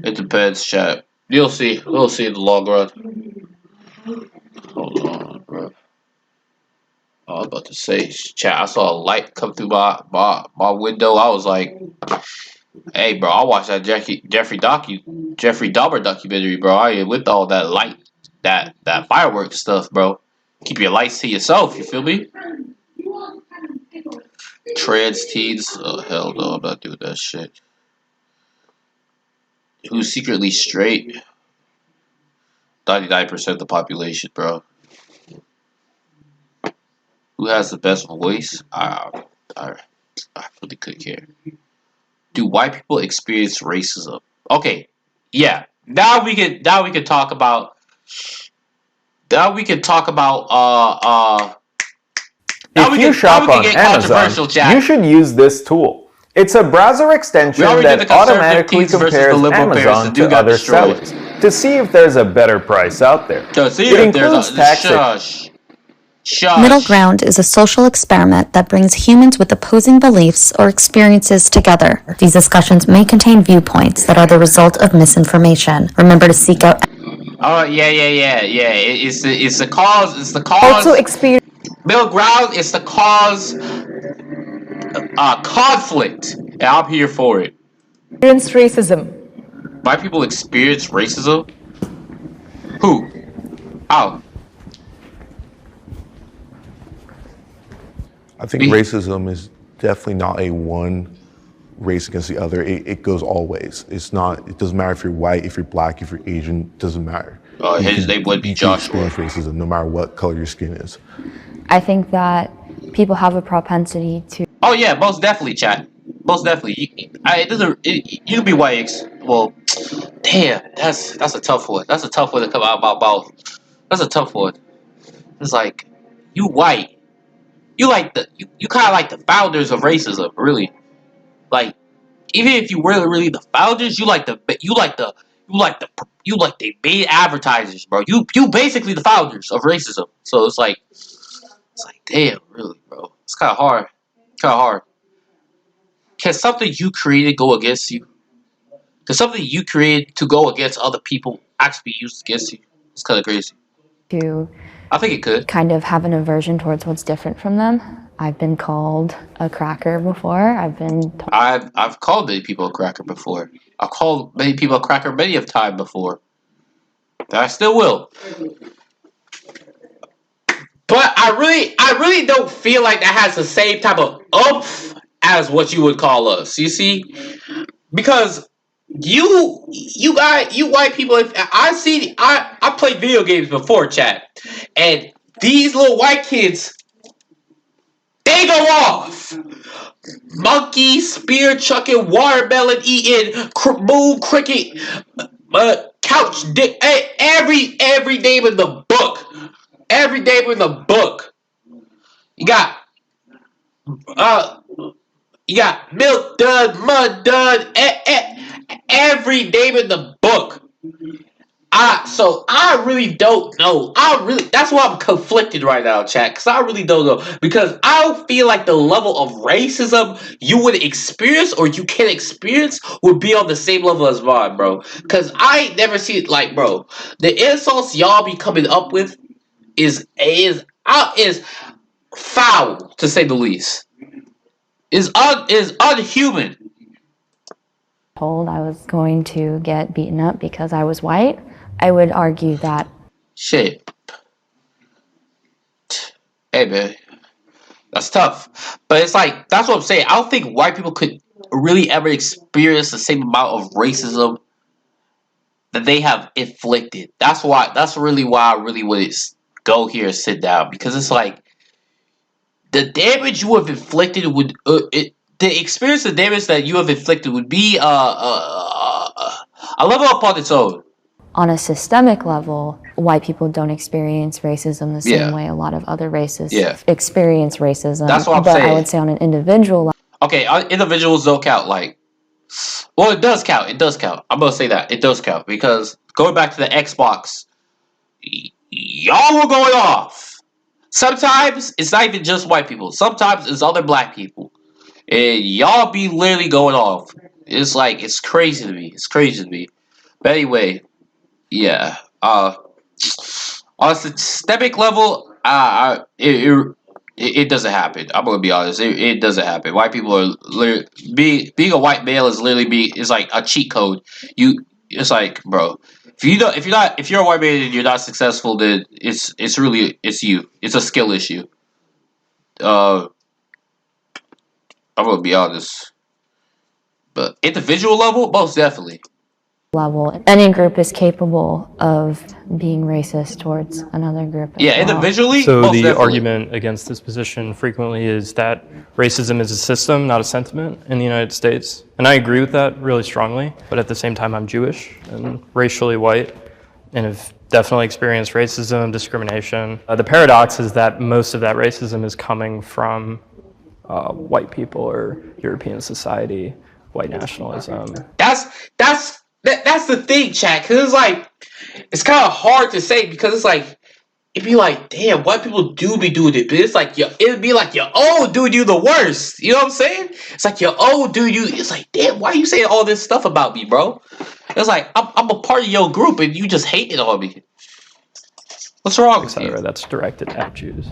It depends, chat. You'll see. We'll see in the long run. Hold on, bro. I was about to say, chat. I saw a light come through my window. I was like, "Hey, bro, I watched that Jeffrey Dahmer documentary, bro. I ain't with all that light, that fireworks stuff, bro. Keep your lights to yourself. You feel me? Trans teens. Oh hell no, I'm not doing that shit. Who's secretly straight? 99% of the population, bro. Who has the best voice? I really could care. Do white people experience racism? Okay, yeah. Now we can talk about now we can talk about now If we you can shop on get Amazon, controversial, chat. you should use this tool. It's a browser extension that automatically compares Amazon to other sellers to see if there's a better price out there. It includes taxes. Middle ground is a social experiment that brings humans with opposing beliefs or experiences together. These discussions may contain viewpoints that are the result of misinformation. Remember to seek out. Oh yeah. It's the cause. It's the cause. Also experience. Middle ground is the cause. Conflict, and I'm here for it. Racism. White people experience racism. Who? How? I think racism is definitely not a one race against the other. It goes all ways. It's not. It doesn't matter if you're white, if you're black, if you're Asian. It doesn't matter. His name would be Joshua. Experience racism, no matter what color your skin is. I think that people have a propensity to. Oh yeah, most definitely, chat. Most definitely. You can be white. Well, damn, that's a tough one. That's a tough one to come out of my mouth. That's a tough one. It's like you white. You kind of like the founders of racism, really. Like, even if you were really the founders, you like the main advertisers, bro. You basically the founders of racism. So it's like damn, really, bro. It's kind of hard. Can something you created go against you? Can something you created to go against other people actually be used against you? It's kind of crazy. I think it could. Kind of have an aversion towards what's different from them. I've been called a cracker before. I've called many people a cracker before. I've called many people a cracker many of time before. I still will. But I really don't feel like that has the same type of oomph as what you would call us. You see, because you white people. If I played video games before, chat, and these little white kids, they go off. Monkey, spear chucking, watermelon eating, moon cricket, couch dick. Every name in the book. Every name in the book. You got milk dud, mud dud, every name in the book. So I really don't know. That's why I'm conflicted right now, chat, because I really don't know. Because I don't feel like the level of racism you would experience or you can experience would be on the same level as mine, bro. Because I ain't never seen, like, bro, the insults y'all be coming up with is foul, to say the least. Is unhuman. Told I was going to get beaten up because I was white. I would argue that. Shit. Hey, man. That's tough. But it's like, that's what I'm saying. I don't think white people could really ever experience the same amount of racism that they have inflicted. That's really why I really would go here and sit down. Because it's like, the damage you have inflicted would... the experience of damage that you have inflicted would be a level upon its own. On a systemic level, white people don't experience racism the same way a lot of other races experience racism. That's what I'm saying. But I would say on an individual level. Okay, individuals don't count. Like, well, it does count. It does count. I'm gonna say that it does count because going back to the Xbox, y'all were going off. Sometimes it's not even just white people. Sometimes it's other black people, and y'all be literally going off. It's like it's crazy to me. It's crazy to me. But anyway, yeah. On a systemic level, it doesn't happen. I'm gonna be honest. It doesn't happen. White people are being a white male is literally is like a cheat code. It's like, bro, if you're a white man and you're not successful, then it's really you. It's a skill issue. I'm gonna be honest. But individual level, most definitely. Level, any group is capable of being racist towards another group. Yeah, individually. So most the definitely. argument against this position frequently is that racism is a system, not a sentiment in the United States. And I agree with that really strongly, but at the same time I'm Jewish and racially white and have definitely experienced racism, discrimination. The paradox is that most of that racism is coming from white people or European society, white nationalism. That's the thing, chat. Because it's like, it's kind of hard to say because it's like, it'd be like, damn, white people do be doing it. But it's like, it'd be like, oh, dude, you the worst. You know what I'm saying? It's like, oh, dude, it's like, damn, why are you saying all this stuff about me, bro? It's like, I'm a part of your group and you just hating on me. What's wrong with you? That's directed at Jews.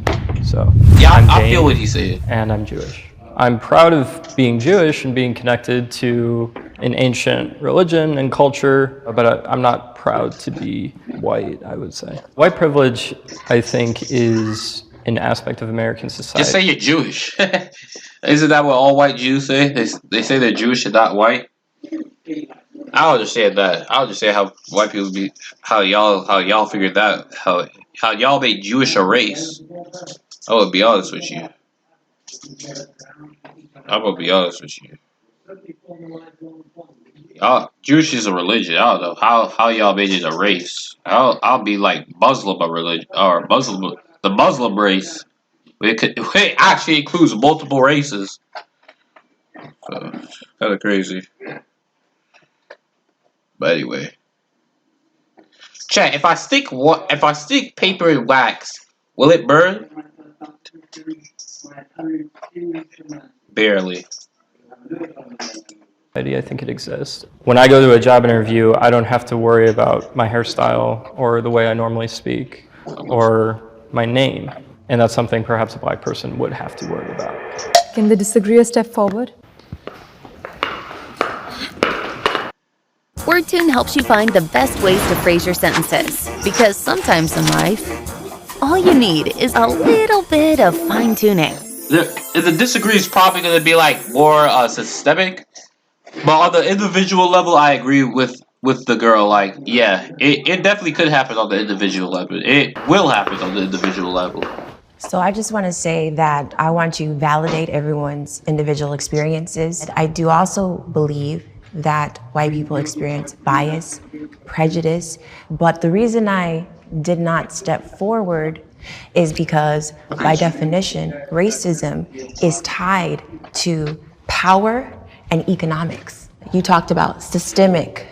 So yeah, I feel what he's saying. And I'm Jewish. I'm proud of being Jewish and being connected to an ancient religion and culture, but I'm not proud to be white, I would say. White privilege, I think, is an aspect of American society. Just say you're Jewish. Isn't that what all white Jews say? They say they're Jewish and not white. I don't understand that. I don't understand how white people be how y'all figured that how y'all made Jewish a race. I will be honest with you. I'm gonna be honest with you. Jewish is a religion. I don't know how y'all made it a race. I'll be like Muslim a religion or the Muslim race. It actually includes multiple races. So, kind of crazy. But anyway, chat. If I stick paper in wax, will it burn? Barely. I think it exists. When I go to a job interview, I don't have to worry about my hairstyle or the way I normally speak or my name. And that's something perhaps a black person would have to worry about. Can they disagree a step forward? WordTune helps you find the best ways to phrase your sentences. Because sometimes in life, all you need is a little bit of fine-tuning. The disagree is probably going to be like more systemic. But on the individual level, I agree with the girl. Like, yeah, it definitely could happen on the individual level. It will happen on the individual level. So I just want to say that I want to validate everyone's individual experiences. I do also believe that white people experience bias, prejudice, but the reason I did not step forward is because, by definition, racism is tied to power and economics. You talked about systemic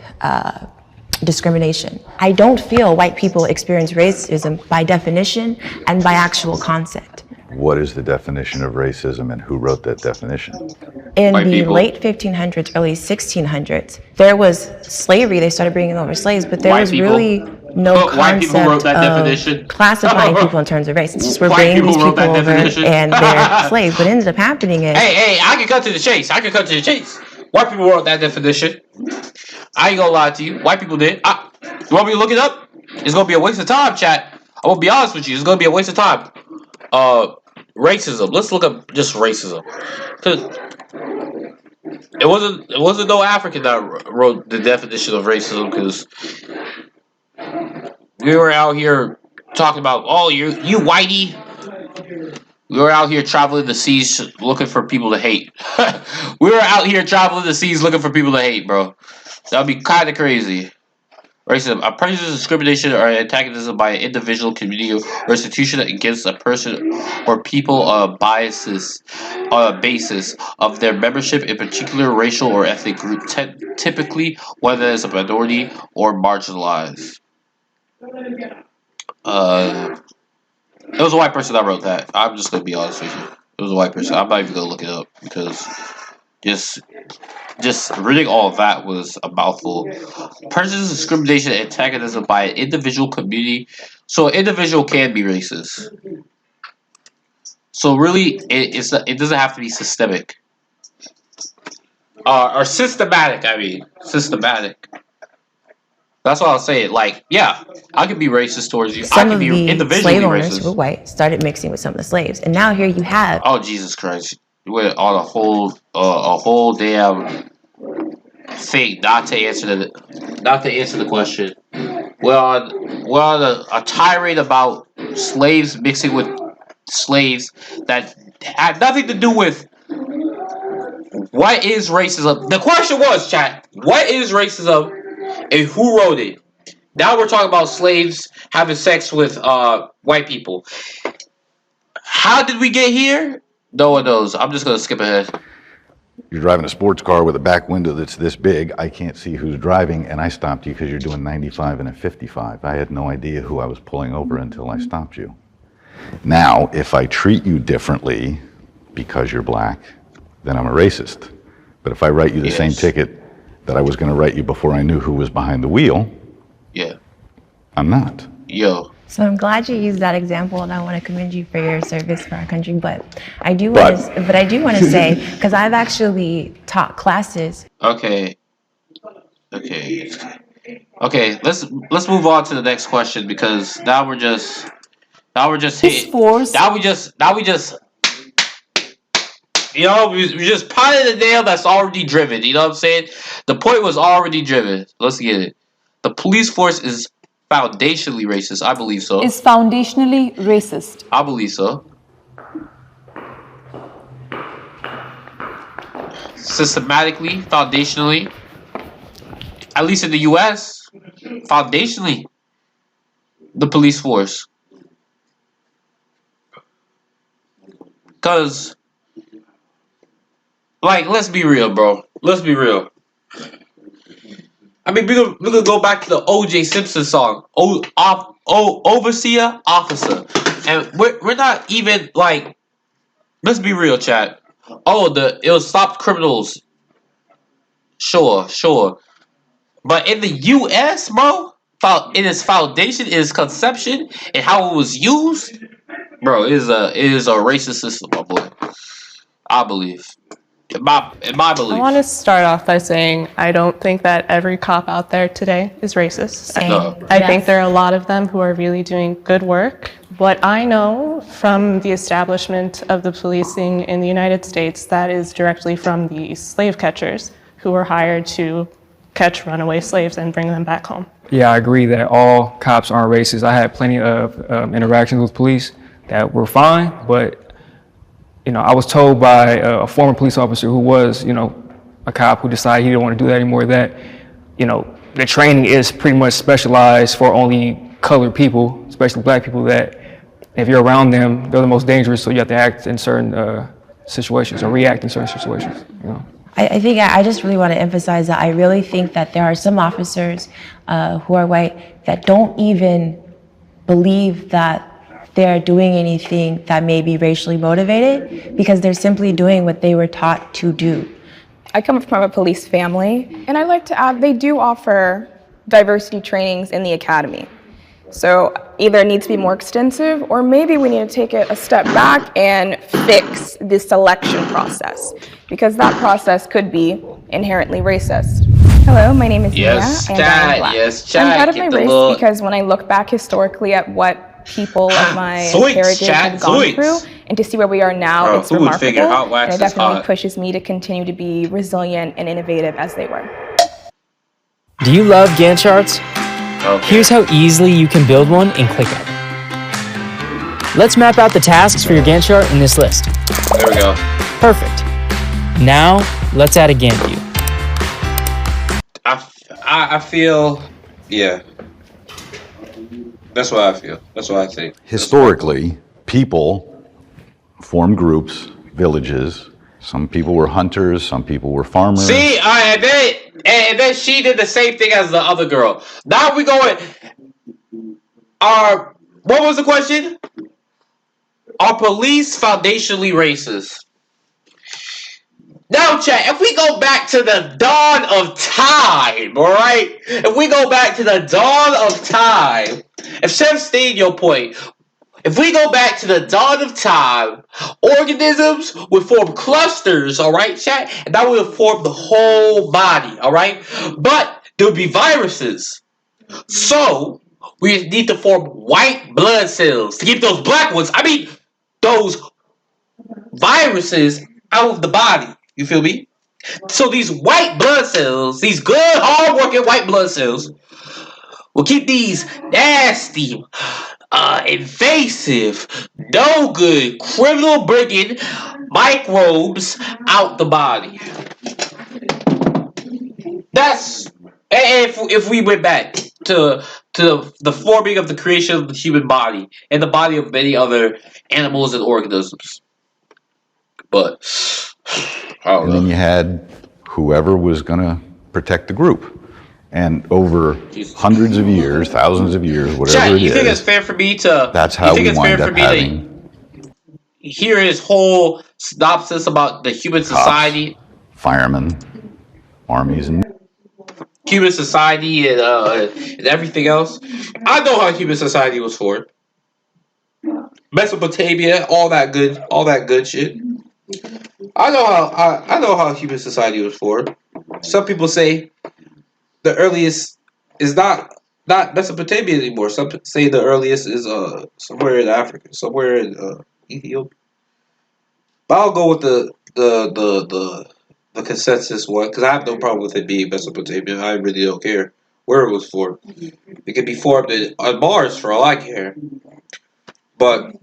discrimination. I don't feel white people experience racism by definition and by actual concept. What is the definition of racism and who wrote that definition? In the late 1500s, early 1600s, there was slavery. They started bringing over slaves, but there was really no concept of classifying people in terms of race. It's just we're bringing these people over and they're slaves. What ended up happening is... Hey, I can cut to the chase. White people wrote that definition. I ain't gonna lie to you. White people did. You want me to look it up? It's gonna be a waste of time, chat. I'm gonna be honest with you. It's gonna be a waste of time. Racism. Let's look up just racism. Cause it wasn't no African that wrote the definition of racism. Because we were out here talking about, oh, you whitey. We were out here traveling the seas looking for people to hate. We were out here traveling the seas looking for people to hate, bro. That'd be kind of crazy. Racism, a prejudice, discrimination, or antagonism by an individual, community, or institution against a person or people on a basis of their membership in a particular racial or ethnic group, typically whether as a minority or marginalized. It was a white person that wrote that. I'm just gonna be honest with you. It was a white person. I'm not even gonna look it up because Just reading all of that was a mouthful. Prejudice, discrimination, and antagonism by an individual community. So an individual can be racist. So really, it doesn't have to be systemic. Or systematic, I mean. Systematic. That's what I'll say. Like, yeah, I can be racist towards you. I can be individually slave owners racist. who were white started mixing with some of the slaves, and now here you have. Oh, Jesus Christ! You went on a whole damn thing not to answer the question. We're on a tirade about slaves mixing with slaves that had nothing to do with what is racism. The question was, chat, what is racism and who wrote it? Now we're talking about slaves having sex with white people. How did we get here? No one knows. I'm just going to skip ahead. You're driving a sports car with a back window that's this big. I can't see who's driving, and I stopped you because you're doing 95 and a 55. I had no idea who I was pulling over until I stopped you. Now, if I treat you differently because you're black, then I'm a racist. But if I write you the same ticket that I was going to write you before I knew who was behind the wheel, I'm not. Yo. So I'm glad you used that example, and I want to commend you for your service for our country. But I do want to say, because I've actually taught classes. Okay. Let's move on to the next question, because now we just we just pounded the nail that's already driven. You know what I'm saying? The point was already driven. Let's get it. The police force is foundationally racist. I believe so. Is foundationally racist. I believe so. Systematically, foundationally, at least in the U.S., foundationally, the police force. Because, like, let's be real, bro. Let's be real. I mean, we're gonna go back to the O.J. Simpson song, Overseer, Officer. And we're not even, like, let's be real, chat. It'll stop criminals. Sure. But in the U.S., bro, in its foundation, in its conception, and how it was used, bro, it is a racist system, my boy. I believe. In my belief. I want to start off by saying I don't think that every cop out there today is racist. I think there are a lot of them who are really doing good work. What I know from the establishment of the policing in the United States, that is directly from the slave catchers who were hired to catch runaway slaves and bring them back home. Yeah, I agree that all cops aren't racist. I had plenty of interactions with police that were fine, but I was told by a former police officer who was, a cop who decided he didn't want to do that anymore, that, the training is pretty much specialized for only colored people, especially black people, that if you're around them, they're the most dangerous, so you have to act in certain situations or react in certain situations, I think I just really want to emphasize that I really think that there are some officers who are white that don't even believe that they're doing anything that may be racially motivated because they're simply doing what they were taught to do. I come from a police family, and I'd like to add they do offer diversity trainings in the academy. So either it needs to be more extensive, or maybe we need to take it a step back and fix the selection process, because that process could be inherently racist. Hello, my name is Mia, and I'm black. I'm proud of my race because when I look back historically at what people of my heritage have gone through, and to see where we are now, it's remarkable, and it definitely pushes me to continue to be resilient and innovative as they were. Do you love Gantt charts? Okay. Here's how easily you can build one in ClickUp. Let's map out the tasks for your Gantt chart in this list. There we go. Perfect. Now, let's add a Gantt view. I feel, yeah. That's what I feel. That's what I think. Historically, people formed groups, villages. Some people were hunters, some people were farmers. See, and then she did the same thing as the other girl. Now we going. What was the question? Are police foundationally racist? Now, chat, if we go back to the dawn of time, alright? If we go back to the dawn of time, if Chef stayed your point, if we go back to the dawn of time, organisms would form clusters, alright, chat? And that would form the whole body, alright? But there would be viruses. So, we need to form white blood cells to keep those black ones, those viruses out of the body. You feel me? So these white blood cells, these good, hard-working white blood cells, will keep these nasty, invasive, no good, criminal-bringing microbes out the body. That's if we went back to the forming of the creation of the human body and the body of many other animals and organisms. But and then you had whoever was going to protect the group. And over hundreds of years, thousands of years, whatever it is. You think it's fair for me to... That's how we wind up having... Hear his whole synopsis about the human society? Firemen, armies, and... Human society and everything else. I know how human society was formed. Mesopotamia, all that good shit. I know how human society was formed. Some people say the earliest is not Mesopotamia anymore. Some say the earliest is somewhere in Africa, somewhere in Ethiopia. But I'll go with the consensus one because I have no problem with it being Mesopotamia. I really don't care where it was formed. It could be formed on Mars for all I care. But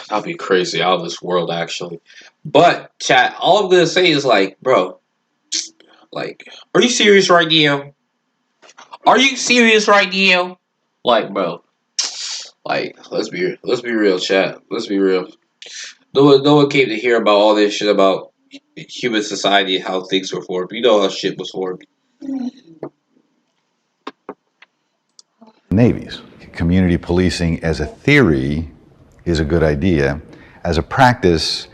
that'd be crazy out of this world, actually. But chat, all I'm gonna say is bro, are you serious right now? Are you serious right now? Bro, let's be real, chat. Let's be real. No one came to hear about all this shit about human society and how things were formed. You know how shit was formed. Navies. Community policing as a theory is a good idea. As a practice,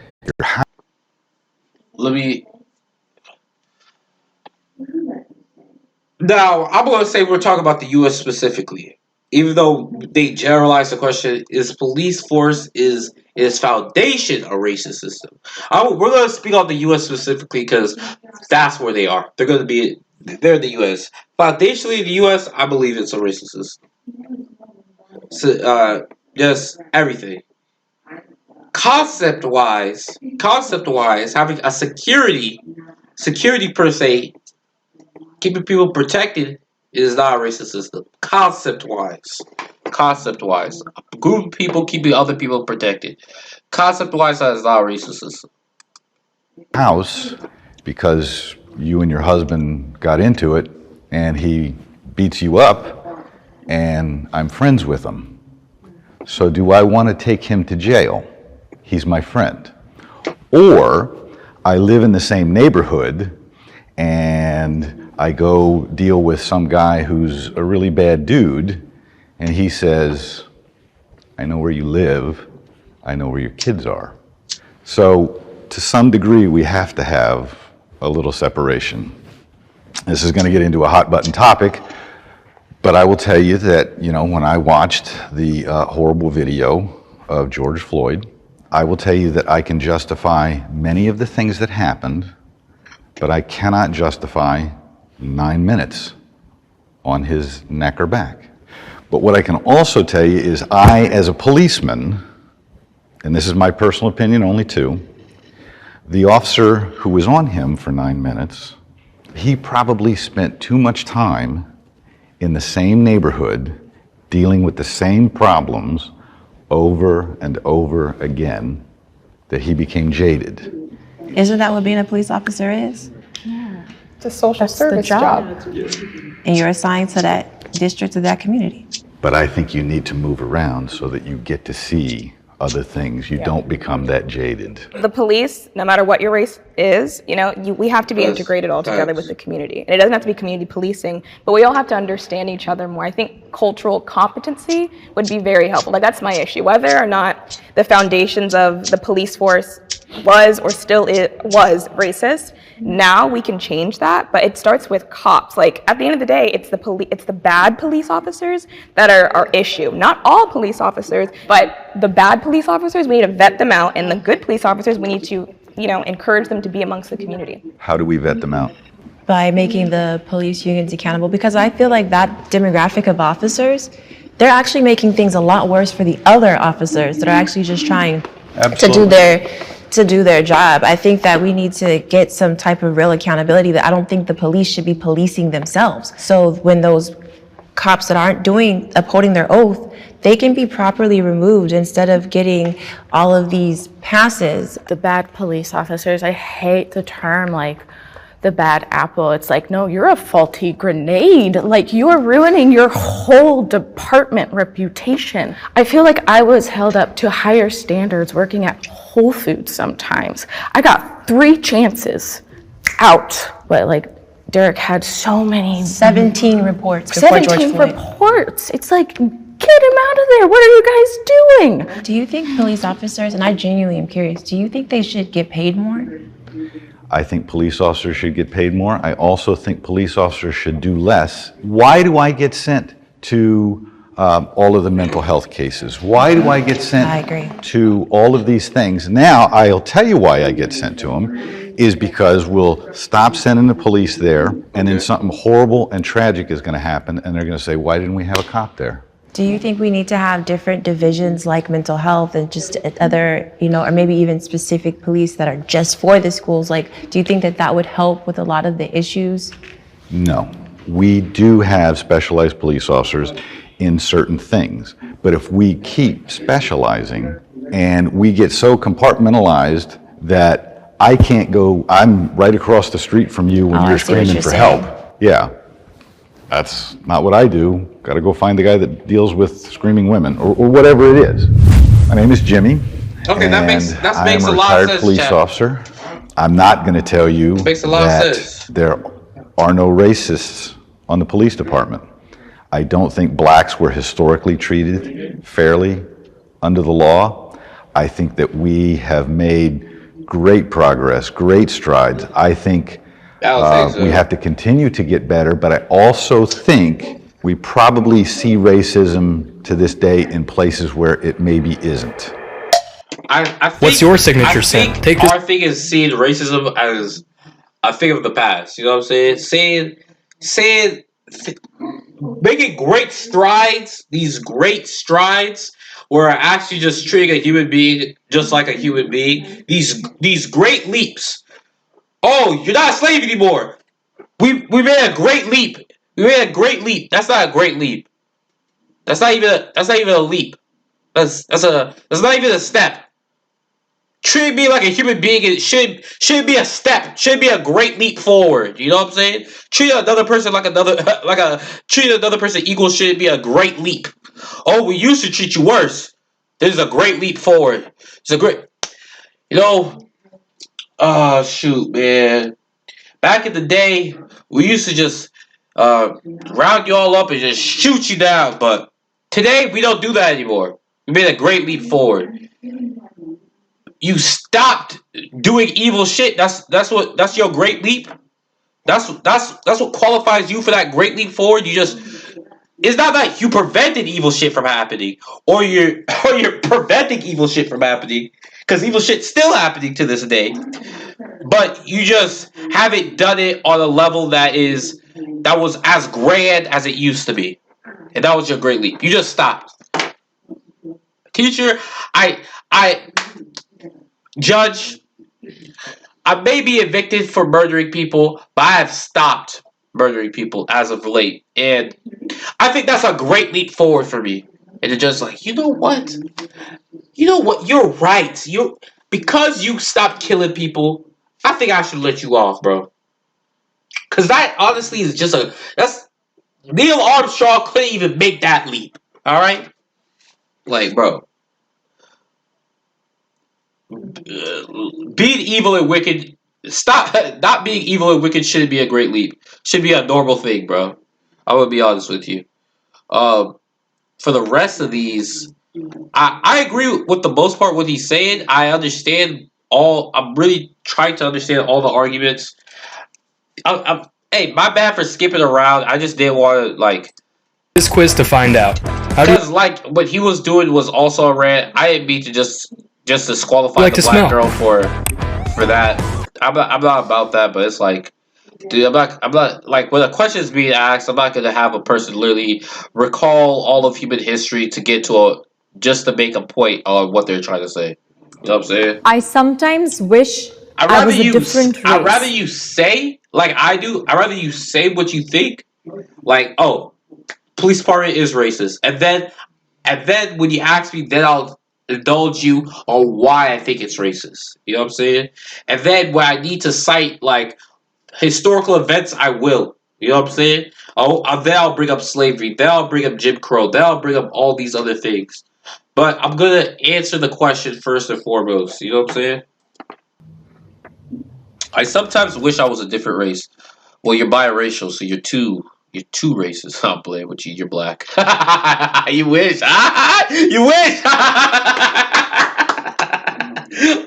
Now, I'm going to say we're talking about the U.S. specifically. Even though they generalize the question, is police force is foundation a racist system? We're going to speak on the U.S. specifically because that's where they are. They're in the U.S. Foundationally in the U.S., I believe it's a racist system. So, just everything. Concept-wise, having a security per se, keeping people protected is not a racist system. Concept-wise. A group of people keeping other people protected. Concept-wise, that is not a racist system. House, because you and your husband got into it, and he beats you up, and I'm friends with him. So do I want to take him to jail? He's my friend. Or I live in the same neighborhood, and I go deal with some guy who's a really bad dude, and he says, I know where you live, I know where your kids are. So to some degree, we have to have a little separation. This is going to get into a hot button topic, but I will tell you that, when I watched the horrible video of George Floyd, I will tell you that I can justify many of the things that happened, but I cannot justify 9 minutes on his neck or back. But what I can also tell you is I, as a policeman, and this is my personal opinion only too, the officer who was on him for 9 minutes, he probably spent too much time in the same neighborhood dealing with the same problems over and over again that he became jaded. Isn't that what being a police officer is? Yeah. It's a social service job. And you're assigned to that district or that community. But I think you need to move around so that you get to see other things. You don't become that jaded. The police, no matter what your race is, we have to be integrated all together with the community. And it doesn't have to be community policing, but we all have to understand each other more. I think cultural competency would be very helpful. That's my issue. Whether or not the foundations of the police force was or still was racist. Now we can change that, but it starts with cops. Like at the end of the day, it's the bad police officers that are our issue. Not all police officers, but the bad police officers, we need to vet them out, and the good police officers, we need to, encourage them to be amongst the community. How do we vet them out? By making the police unions accountable, because I feel like that demographic of officers, they're actually making things a lot worse for the other officers that are actually just trying to do their job. I think that we need to get some type of real accountability. That I don't think the police should be policing themselves. So when those cops that aren't upholding their oath, they can be properly removed instead of getting all of these passes. The bad police officers, I hate the term like the bad apple. It's like, no, you're a faulty grenade. Like, you're ruining your whole department reputation. I feel like I was held up to higher standards working at Whole Foods sometimes. I got 3 chances out, but like Derek had so many. 17 reports. 17 reports. It's like, get him out of there. What are you guys doing? Do you think police officers, and I genuinely am curious, do you think they should get paid more? I think police officers should get paid more. I also think police officers should do less. Why do I get sent to all of the mental health cases? Why do I get sent to all of these things? Now, I'll tell you why I get sent to them, is because we'll stop sending the police there, and then something horrible and tragic is going to happen, and they're going to say, why didn't we have a cop there? Do you think we need to have different divisions like mental health and just other, or maybe even specific police that are just for the schools? Like, do you think that would help with a lot of the issues? No. We do have specialized police officers in certain things, but if we keep specializing and we get so compartmentalized that I can't go, I'm right across the street from you when you're screaming for help. Yeah. That's not what I do. Got to go find the guy that deals with screaming women, or whatever it is. My name is Jimmy. Okay, that makes a lot of sense. I am a retired police officer. I'm not going to tell you that there are no racists on the police department. I don't think blacks were historically treated fairly under the law. I think that we have made great progress, great strides. I think we have to continue to get better, but I also think we probably see racism to this day in places where it maybe isn't. I think, what's your signature sin? Our thing is seeing racism as a thing of the past. You know what I'm saying? Making great strides, these great strides, where actually just treating a human being just like a human being. These great leaps. Oh, you're not a slave anymore. We made a great leap. We made a great leap. That's not a great leap. That's not even a leap. That's not even a step. Treat me like a human being. It should be a step. Should be a great leap forward. You know what I'm saying? Treat another person treat another person equal. Should be a great leap. Oh, we used to treat you worse. This is a great leap forward. It's a great. Oh, shoot, man. Back in the day, we used to just round you all up and just shoot you down. But today, we don't do that anymore. We made a great leap forward. You stopped doing evil shit. That's your great leap. That's what qualifies you for that great leap forward. It's not that you prevented evil shit from happening, or you're preventing evil shit from happening, because evil shit's still happening to this day. But you just haven't done it on a level that was as grand as it used to be, and that was your great leap. You just stopped. Teacher, Judge, I may be evicted for murdering people, but I have stopped murdering people as of late. And I think that's a great leap forward for me. And it's just like, you know what? You're right. Because you stopped killing people, I think I should let you off, bro. Because that honestly is Neil Armstrong couldn't even make that leap. Alright? Like, bro. Being evil and wicked, not being evil and wicked shouldn't be a great leap. Should be a normal thing, bro. I'm gonna be honest with you. For the rest of these, I agree with the most part what he's saying. I understand I'm really trying to understand all the arguments. Hey, my bad for skipping around. I just didn't want to like this quiz to find out. Because like what he was doing was also a rant. I didn't mean to just disqualify like the black girl for that. I'm not about that, but it's like, dude, I'm not like when a question is being asked, I'm not gonna have a person literally recall all of human history to get to just to make a point on what they're trying to say. You know what I'm saying? I sometimes wish I was a different race. I'd rather you say like I do. I'd rather you say what you think. Like, oh, police department is racist, and then when you ask me, then I'll indulge you on why I think it's racist. You know what I'm saying? And then when I need to cite like historical events, I will. You know what I'm saying? Then I'll bring up slavery. Then I'll bring up Jim Crow. Then I'll bring up all these other things. But I'm gonna answer the question first and foremost. You know what I'm saying? I sometimes wish I was a different race. Well, you're biracial, so you're two racist. I'm playing with you. You're black. You wish. You wish.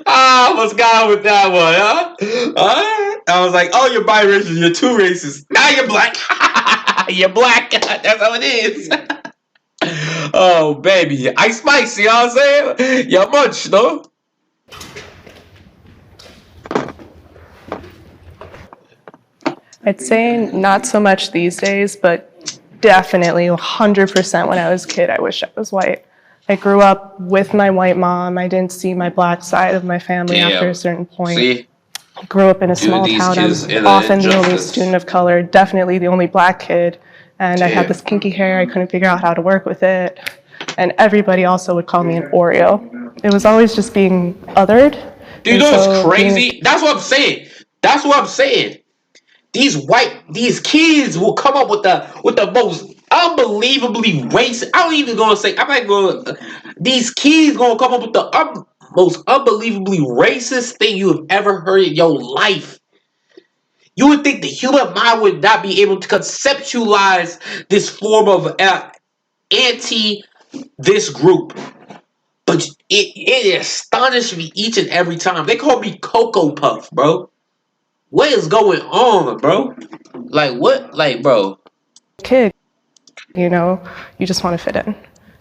I almost got with that one, huh? I was like, oh, you're biracial. You're two racist. Now you're black. You're black. That's how it is. Oh, baby. Ice Spice, you know what I'm saying? You're much, no? I'd say not so much these days, but definitely 100% when I was a kid, I wish I was white. I grew up with my white mom. I didn't see my black side of my family after a certain point. See? I grew up in a small town. I was often the only student of color, definitely the only black kid. And I had this kinky hair. I couldn't figure out how to work with it. And everybody also would call me an Oreo. It was always just being othered. Dude, you know what's crazy? That's what I'm saying. That's what I'm saying. These kids will come up with the most unbelievably racist. I don't even gonna say. I'm not gonna. These kids gonna come up with the most unbelievably racist thing you have ever heard in your life. You would think the human mind would not be able to conceptualize this form of anti this group, but it astonished me each and every time. They call me Cocoa Puff, bro. What is going on, bro? Like, what? Like, bro. Kid, you know, you just want to fit in.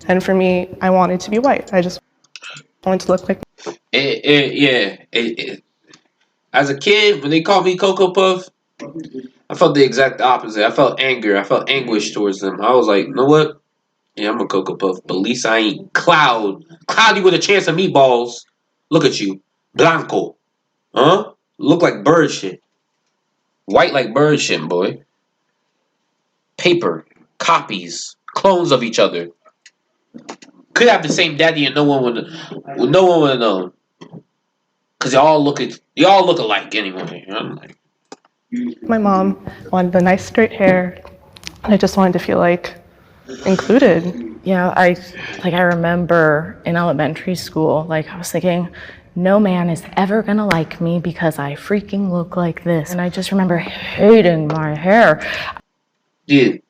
And for me, I wanted to be white. I just wanted to look like... As a kid, when they called me Cocoa Puff, I felt the exact opposite. I felt anger. I felt anguish towards them. I was like, you know what? Yeah, I'm a Cocoa Puff, but at least I ain't cloudy with a chance of meatballs. Look at you. Blanco. Huh? Look like bird shit. White like bird shit, boy. Paper. Copies. Clones of each other. Could have the same daddy and no one would have known. Cause y'all look alike anyway. You know? My mom wanted the nice straight hair. And I just wanted to feel like included. Yeah, I remember in elementary school, like I was thinking, no man is ever gonna like me because I freaking look like this. And I just remember hating my hair. Dude,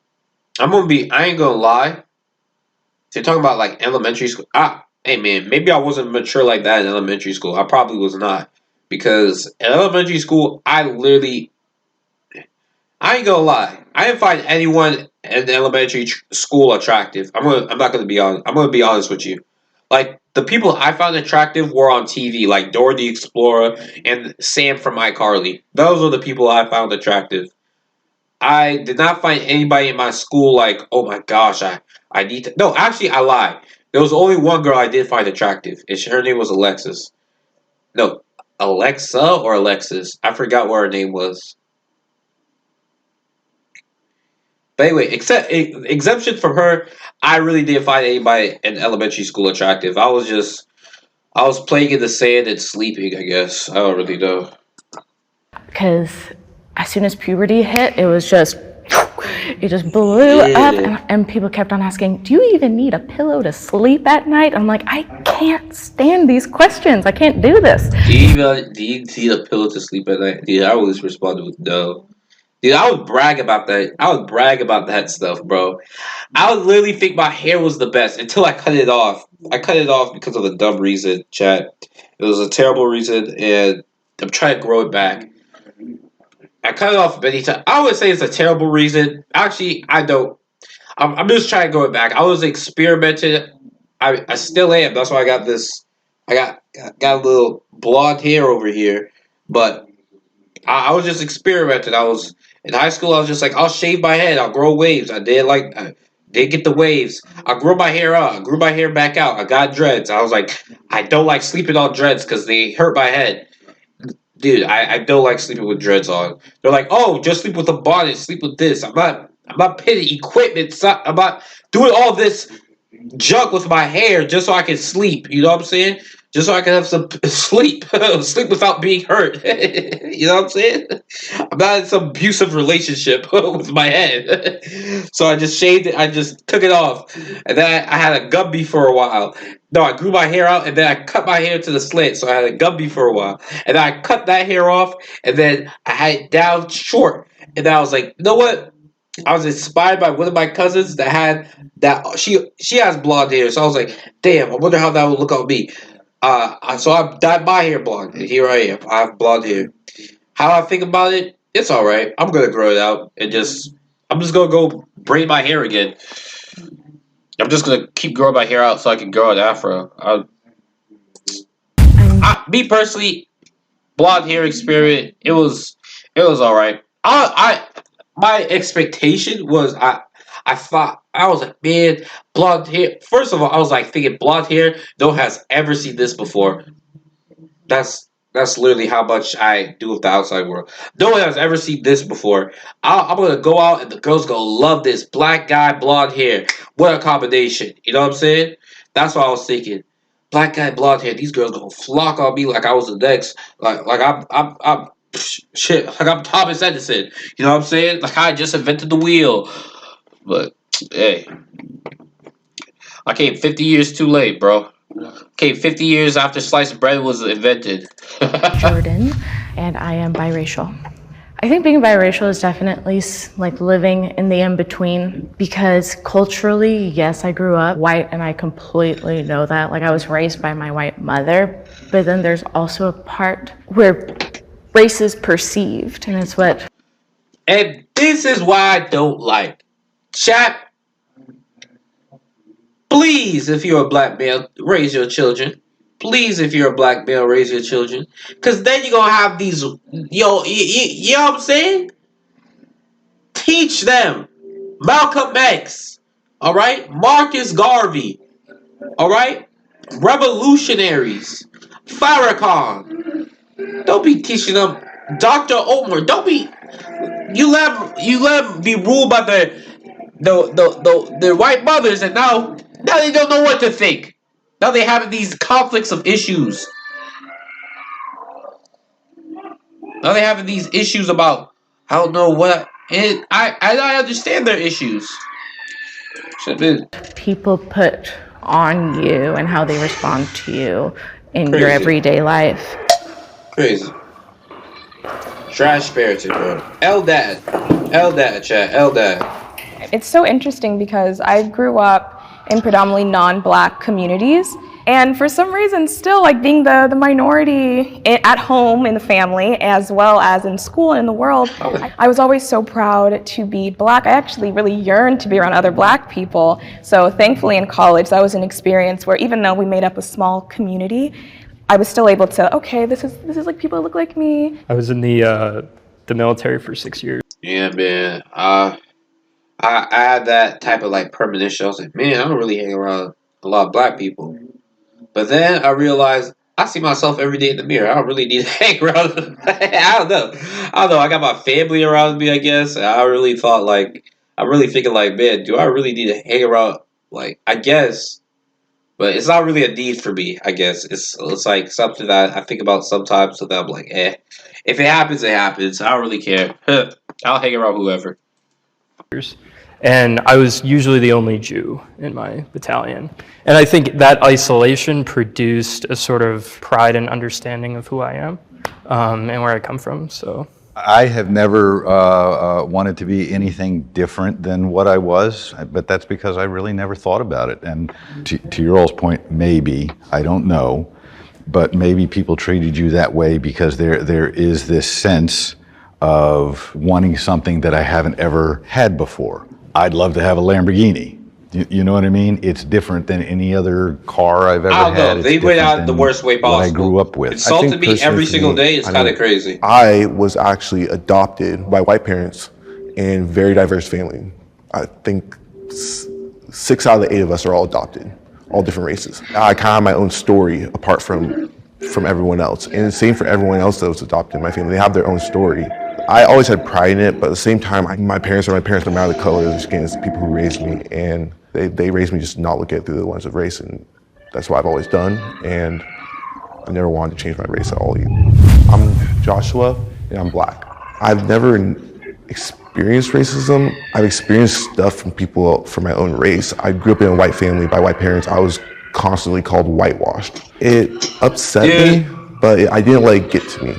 I ain't gonna lie. So you're talking about like elementary school. Hey man, maybe I wasn't mature like that in elementary school. I probably was not. Because in elementary school, I ain't gonna lie. I didn't find anyone in elementary school attractive. I'm not gonna be honest. I'm gonna be honest with you. Like, the people I found attractive were on TV, like Dora the Explorer and Sam from iCarly. Those are the people I found attractive. I did not find anybody in my school like, oh my gosh, I need to... No, actually, I lied. There was only one girl I did find attractive, and her name was Alexis. No, Alexa or Alexis? I forgot what her name was. But anyway, exemption from her, I really didn't find anybody in elementary school attractive. I was playing in the sand and sleeping, I guess. I don't really know. Because as soon as puberty hit, it just blew up. And people kept on asking, do you even need a pillow to sleep at night? I'm like, I can't stand these questions. I can't do this. Do you need a pillow to sleep at night? Yeah, I always responded with no. Dude, I would brag about that. I would brag about that stuff, bro. I would literally think my hair was the best until I cut it off. I cut it off because of a dumb reason, chat. It was a terrible reason, and I'm trying to grow it back. I cut it off many times. I would say it's a terrible reason. Actually, I don't. I'm just trying to grow it back. I was experimenting. I still am. That's why I got this. I got a little blonde hair over here, but I was just experimenting. I was in high school. I was just like, I'll shave my head. I'll grow waves. I did get the waves. I grew my hair out. I grew my hair back out. I got dreads. I was like, I don't like sleeping on dreads because they hurt my head. Dude, I don't like sleeping with dreads on. They're like, oh, just sleep with a bonnet, sleep with this. I'm not pitting equipment. I'm not doing all this junk with my hair just so I can sleep. You know what I'm saying? Just so I can have some sleep. Sleep without being hurt. You know what I'm saying? I'm not in some abusive relationship with my head. So I just shaved it. I just took it off. And then I had a gumby for a while. No, I grew my hair out and then I cut my hair to the slit. So I had a gumby for a while. And then I cut that hair off and then I had it down short. And then I was like, you know what? I was inspired by one of my cousins that had that. She has blonde hair. So I was like, damn, I wonder how that would look on me. So I dyed my hair blonde, and here I am. I have blonde hair. How I think about it, it's all right. I'm gonna grow it out, and I'm just gonna go braid my hair again. I'm just gonna keep growing my hair out so I can grow an afro. Me personally, blonde hair experiment. It was all right. My expectation was I thought, I was like, man, blonde hair. First of all, I was like thinking blonde hair, no one has ever seen this before. That's literally how much I do with the outside world. No one has ever seen this before. I'm going to go out and the girls going to love this. Black guy, blonde hair. What a combination. You know what I'm saying? That's what I was thinking. Black guy, blonde hair. These girls going to flock on me like I was the next. Like I'm shit. Like I'm Thomas Edison. You know what I'm saying? Like I just invented the wheel. But, hey, I came 50 years too late, bro. Came 50 years after sliced bread was invented. Jordan, and I am biracial. I think being biracial is definitely like living in the in-between because culturally, yes, I grew up white and I completely know that. Like I was raised by my white mother, but then there's also a part where race is perceived and it's what... And this is why I don't like. Chat, please, if you're a black male, raise your children. Please, if you're a black male, raise your children. Because then you're going to have these, you know what I'm saying? Teach them. Malcolm X, all right? Marcus Garvey, all right? Revolutionaries. Farrakhan. Don't be teaching them. Dr. Omar, don't be... You let them be ruled by the white mothers, and now they don't know what to think. Now they have these conflicts of issues. Now they have these issues about I don't know what. And I understand their issues. People put on you and how they respond to you in Crazy. Your everyday life. Crazy. Trash parenting, bro. LDAD, chat. LDAD. It's so interesting because I grew up in predominantly non-Black communities, and for some reason still like being the minority at home in the family as well as in school and in the world, I was always so proud to be Black. I actually really yearned to be around other Black people. So thankfully in college that was an experience where even though we made up a small community, I was still able to, okay, this is like people that look like me. I was in the military for 6 years. Yeah, man. I had that type of like premonition. I was like, man, I don't really hang around a lot of Black people. But then I realized I see myself every day in the mirror. I don't really need to hang around. I don't know. I got my family around me, I guess. And I'm really thinking like, man, do I really need to hang around? Like, I guess. But it's not really a need for me, I guess. It's like something that I think about sometimes, so that I'm like, if it happens, it happens. I don't really care. I'll hang around whoever. And I was usually the only Jew in my battalion. And I think that isolation produced a sort of pride and understanding of who I am and where I come from. So I have never wanted to be anything different than what I was, but that's because I really never thought about it. And to your all's point, maybe, I don't know, but maybe people treated you that way because there is this sense of wanting something that I haven't ever had before. I'd love to have a Lamborghini. You know what I mean? It's different than any other car I've ever had. I don't know. They went out the worst way possible. What I grew up with. Insulted me every single day. It's kind of crazy. I was actually adopted by white parents in very diverse family. I think 6 out of the 8 of us are all adopted, all different races. I kind of have my own story apart from everyone else. And the same for everyone else that was adopted in my family. They have their own story. I always had pride in it, but at the same time, my parents are my parents no matter the color of the skin. It's the people who raised me, and they raised me just to not look at it through the lens of race, and that's what I've always done, and I never wanted to change my race at all either. I'm Joshua, and I'm black. I've never experienced racism. I've experienced stuff from people from my own race. I grew up in a white family by white parents. I was constantly called whitewashed. It upset me, but I didn't let it get to me.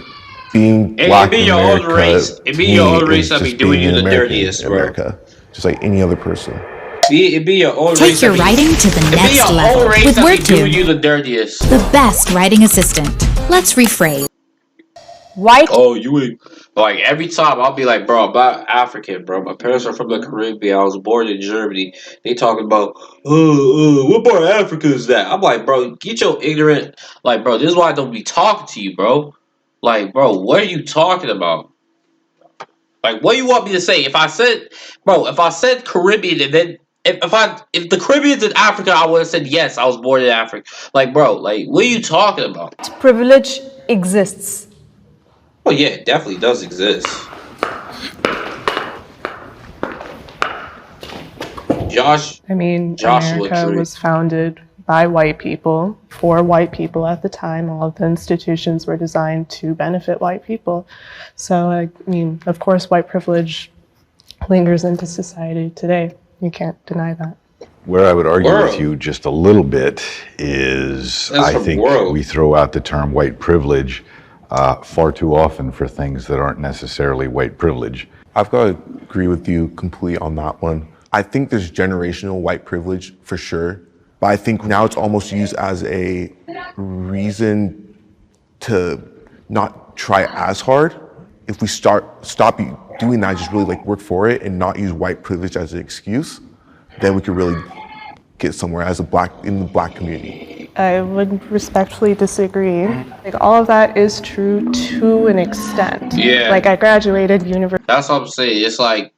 Being black in America, it be your own race that be doing you the dirtiest, bro. America, just like any other person. It be your own Take race. your writing to the next level with doing you the dirtiest. the best writing assistant. Let's rephrase. White. Oh, you ain't. Like, every time I'll be like, bro, I'm not African, bro. My parents are from the Caribbean. I was born in Germany. They talking about, what part of Africa is that? I'm like, bro, get your ignorant. Like, bro, this is why I don't be talking to you, bro. Like, bro, what are you talking about? Like, what do you want me to say? If I said Caribbean, and then if the Caribbean's in Africa, I would have said yes, I was born in Africa. Like, bro, like, what are you talking about? Privilege exists. Oh yeah, it definitely does exist. America was founded by white people, for white people at the time. All of the institutions were designed to benefit white people. So, of course, white privilege lingers into society today. You can't deny that. Where I would argue with you just a little bit is I think we throw out the term white privilege far too often for things that aren't necessarily white privilege. I've got to agree with you completely on that one. I think there's generational white privilege for sure, but I think now it's almost used as a reason to not try as hard. If we stop doing that, just really like work for it and not use white privilege as an excuse, then we could really get somewhere as in the black community. I would respectfully disagree. Like, all of that is true to an extent. Yeah. Like, I graduated university. That's what I'm saying. It's like,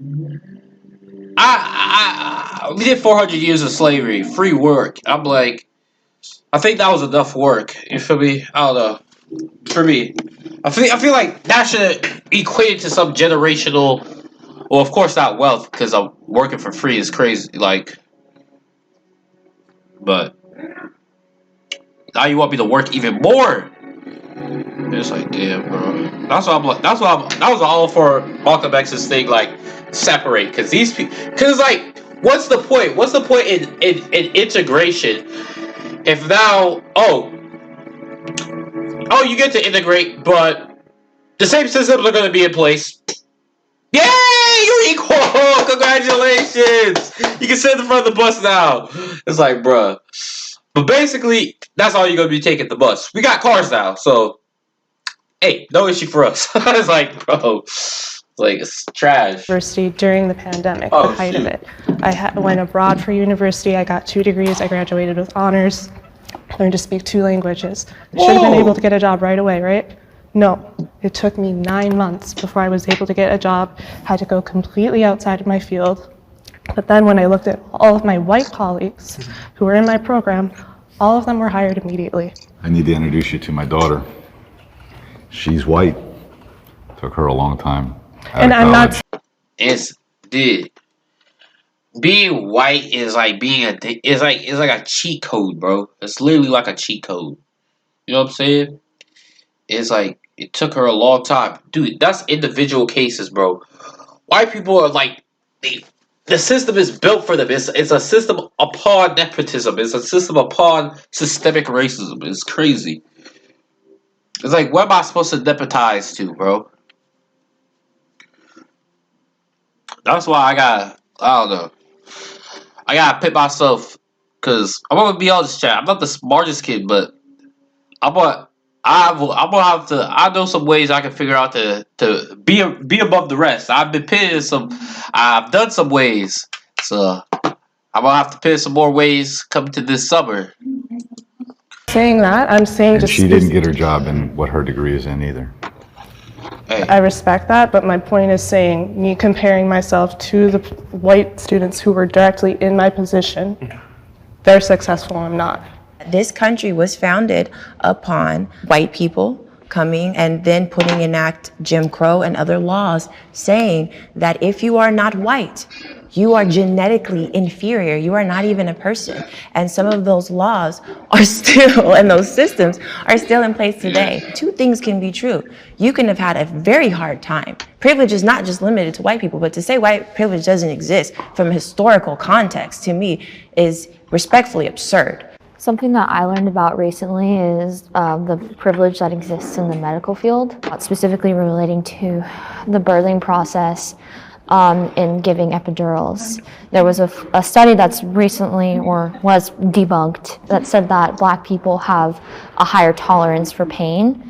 we did 400 years of slavery, free work. I'm like, I think that was enough work. You feel me? I don't know. For me, I feel like that should equate it to some generational. Well, of course not wealth, because I'm working for free is crazy. Like, but now you want me to work even more? It's like, damn, bro. That's what I'm like. That was all for Malcolm X's thing. Like, separate, because these people. Because like, what's the point? What's the point in integration? If now, you get to integrate, but the same systems are going to be in place. Yay! You're equal! Congratulations! You can sit in the front of the bus now. It's like, bruh. But basically, that's all you're going to be taking the bus. We got cars now, so hey, no issue for us. It's like, bro, it's trash. University during the pandemic, the height of it. I went abroad for university. I got 2 degrees. I graduated with honors. Learned to speak 2 languages. I should have been able to get a job right away, right? No, it took me 9 months before I was able to get a job. Had to go completely outside of my field. But then when I looked at all of my white colleagues who were in my program, all of them were hired immediately. I need to introduce you to my daughter. She's white. Took her a long time. And I'm not. Being white is like it's like a cheat code, bro. It's literally like a cheat code. You know what I'm saying? It's like, it took her a long time. Dude, that's individual cases, bro. White people are like, the system is built for them. It's a system upon nepotism. It's a system upon systemic racism. It's crazy. It's like, what am I supposed to deputize to, bro? That's why I don't know. I gotta pick myself, because I'm gonna be honest, chat. I'm not the smartest kid, but I'm gonna have to. I know some ways I can figure out to be above the rest. I've been pitting I've done some ways, so I'm gonna have to pit some more ways coming to this summer. Saying that, I'm saying just she didn't get her job in what her degree is in either. Hey. I respect that, but my point is saying me comparing myself to the white students who were directly in my position, they're successful, I'm not. This country was founded upon white people coming and then putting in act Jim Crow and other laws saying that if you are not white, you are genetically inferior. You are not even a person. And some of those laws are still, and those systems are still in place today. Two things can be true. You can have had a very hard time. Privilege is not just limited to white people, but to say white privilege doesn't exist from a historical context, to me, is respectfully absurd. Something that I learned about recently is the privilege that exists in the medical field, specifically relating to the birthing process in giving epidurals. There was a study that's recently, or was debunked, that said that Black people have a higher tolerance for pain,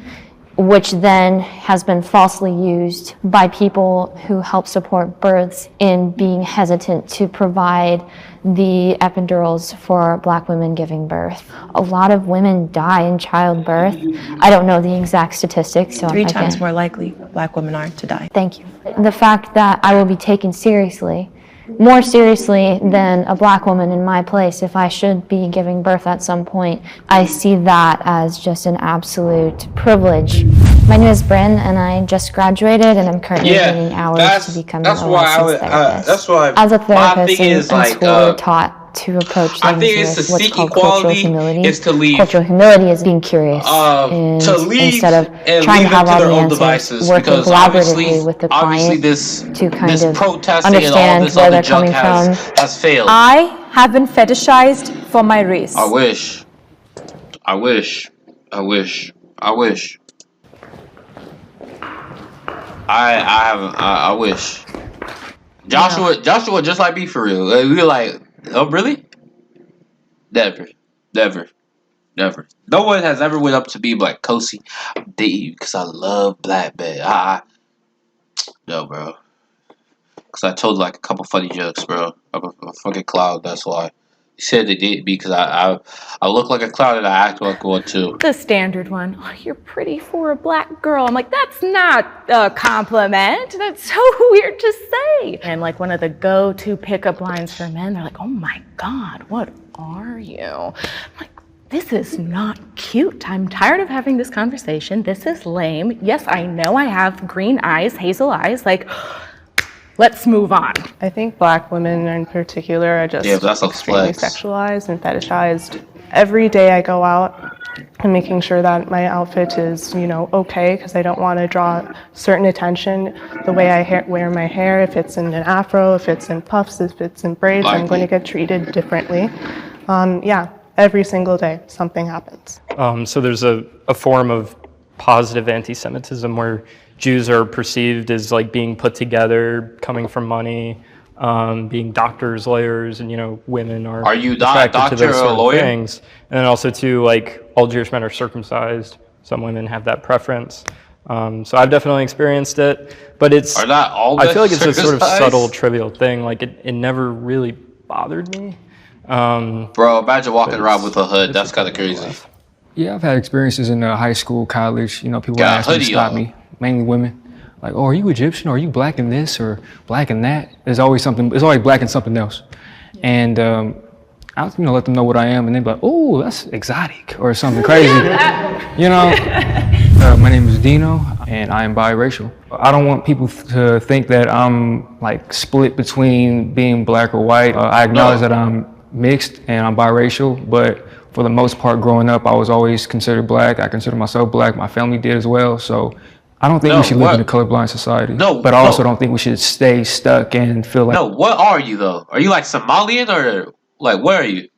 which then has been falsely used by people who help support births in being hesitant to provide the epidurals for Black women giving birth. A lot of women die in childbirth. I don't know the exact statistics. So 3 times more likely Black women are to die. Thank you. The fact that I will be taken seriously, more seriously than a Black woman in my place if I should be giving birth at some point, I see that as just an absolute privilege. My name is Bryn, and I just graduated, and I'm currently gaining hours to become a licensed therapist. That's why as a therapist in school, we're taught to approach I think things it's to with what's seek called cultural equality humility. is to leave. Cultural humility is being curious and To leave instead of and trying leave to have them to all their the own answers, devices, working because collaboratively with the client to kind this of protesting and all understand this where other they're junk coming from. has failed. I have been fetishized for my race. I wish. I wish. Joshua just like me for real. Like, we were like, oh really? Never. No one has ever went up to me like, Kosi, I'm dating you because I love black men. No, bro. Because I told like a couple funny jokes, bro. I'm a fucking clown, that's why. He said they dated me because I look like a clown and I act like one too. The standard one. Oh, you're pretty for a Black girl. I'm like, that's not a compliment. That's so weird to say. And like one of the go-to pickup lines for men, they're like, oh my God, what are you? I'm like, this is not cute. I'm tired of having this conversation. This is lame. Yes, I know I have green eyes, hazel eyes. Like, let's move on. I think Black women in particular are just extremely sexualized and fetishized. Every day I go out, I'm making sure that my outfit is, okay, because I don't want to draw certain attention. The way I wear my hair, if it's in an afro, if it's in puffs, if it's in braids, I'm going to get treated differently. Every single day something happens. So there's a form of positive anti-Semitism where Jews are perceived as like being put together, coming from money, being doctors, lawyers, and women are you attracted to those or sort of lawyer? things. And then also too, like all Jewish men are circumcised. Some women have that preference. So I've definitely experienced it, but it's. Are not all I feel like it's a sort of circumcised? subtle, trivial thing. Like it never really bothered me. Bro, imagine walking around with a hood. That's kind of crazy. Yeah, I've had experiences in high school, college. People Got a ask me to hoodie stop on. me, mainly women. Like, oh, are you Egyptian? Or are you Black in this or Black in that? There's always something. It's always Black in something else. And I'll let them know what I am, and they're like, oh, that's exotic or something crazy. My name is Dino, and I am biracial. I don't want people to think that I'm like split between being Black or white. I acknowledge that I'm mixed and I'm biracial, but for the most part growing up, I was always considered Black. I consider myself Black. My family did as well. So I don't think we should live in a colorblind society. But I also don't think we should stay stuck and feel like. No, what are you though? Are you like Somalian or like where are you?